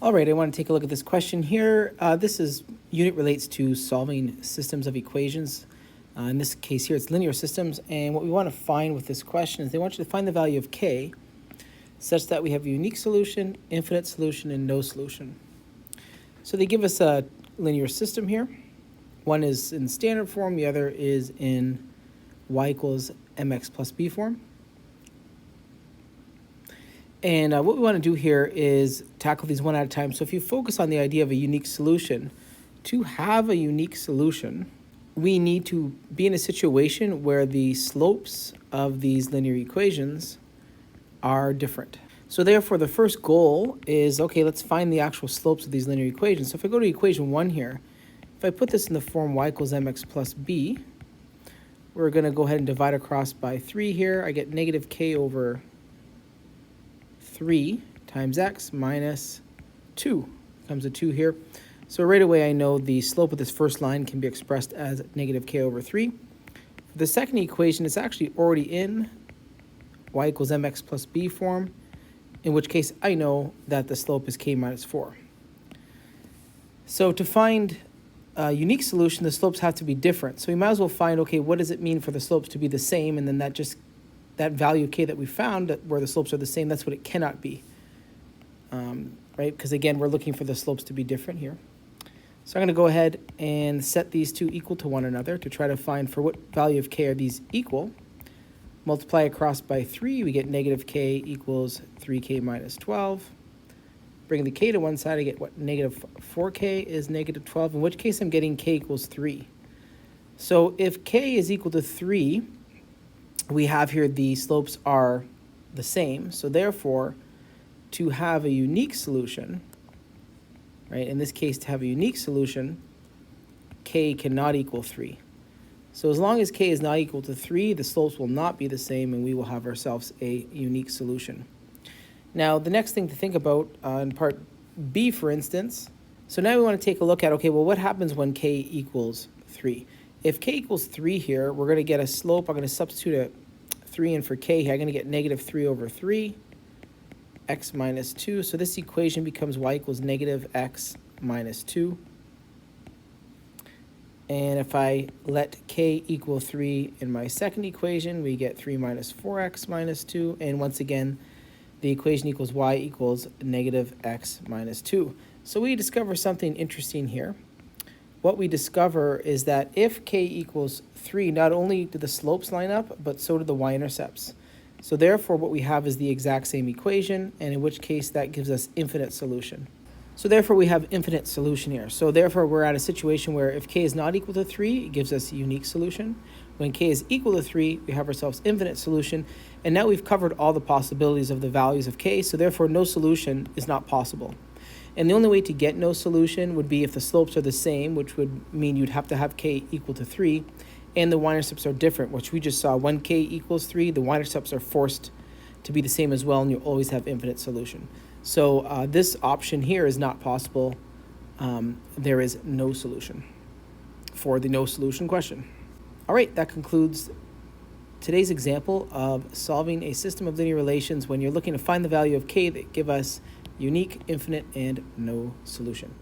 All right, I want to take a look at this question here. This unit relates to solving systems of equations. In this case here, it's linear systems. And what we want to find with this question is they want you to find the value of k such that we have a unique solution, infinite solution, and no solution. So they give us a linear system here. One is in standard form, the other is in y equals mx plus b form. And what we want to do here is tackle these one at a time. So if you focus on the idea of a unique solution, to have a unique solution, we need to be in a situation where the slopes of these linear equations are different. So therefore, the first goal is, okay, let's find the actual slopes of these linear equations. So if I go to equation 1 here, if I put this in the form y equals mx plus b, we're going to go ahead and divide across by 3 here. I get negative k over 3 times x minus 2 comes a 2 here. So right away I know the slope of this first line can be expressed as negative k over 3. For the second equation, it's actually already in y equals mx plus b form, in which case I know that the slope is k minus 4. So to find a unique solution, the slopes have to be different. So we might as well find, okay, what does it mean for the slopes to be the same, and then that value of k that we found, where the slopes are the same, that's what it cannot be, right? Because again, we're looking for the slopes to be different here. So I'm going to go ahead and set these two equal to one another to try to find for what value of k are these equal. Multiply across by 3, we get negative k equals 3k minus 12. Bring the k to one side, I get what? Negative 4k is negative 12, in which case I'm getting k equals 3. So if k is equal to 3, we have here the slopes are the same. So therefore, to have a unique solution, right, in this case, to have a unique solution, k cannot equal 3. So as long as k is not equal to 3, the slopes will not be the same, and we will have ourselves a unique solution. Now, the next thing to think about in part B, for instance, so now we want to take a look at, okay, well, what happens when k equals 3? If k equals 3 here, we're going to get a slope. I'm going to substitute a 3 in for k here. I'm going to get negative 3 over 3, x minus 2. So this equation becomes y equals negative x minus 2. And if I let k equal 3 in my second equation, we get 3 minus 4x minus 2. And once again, the equation equals y equals negative x minus 2. So we discover something interesting here. What we discover is that if k equals 3, not only do the slopes line up, but so do the y-intercepts. So therefore, what we have is the exact same equation, and in which case that gives us infinite solution. So therefore, we have infinite solution here. So therefore, we're at a situation where if k is not equal to 3, it gives us a unique solution. When k is equal to 3, we have ourselves infinite solution. And now we've covered all the possibilities of the values of k, so therefore no solution is not possible. And the only way to get no solution would be if the slopes are the same, which would mean you'd have to have k equal to 3, and the y-intercepts are different, which we just saw. When k equals 3, the y-intercepts are forced to be the same as well, and you'll always have infinite solution. So this option here is not possible. There is no solution for the no solution question. All right, that concludes today's example of solving a system of linear relations when you're looking to find the value of k that give us unique, infinite, and no solution.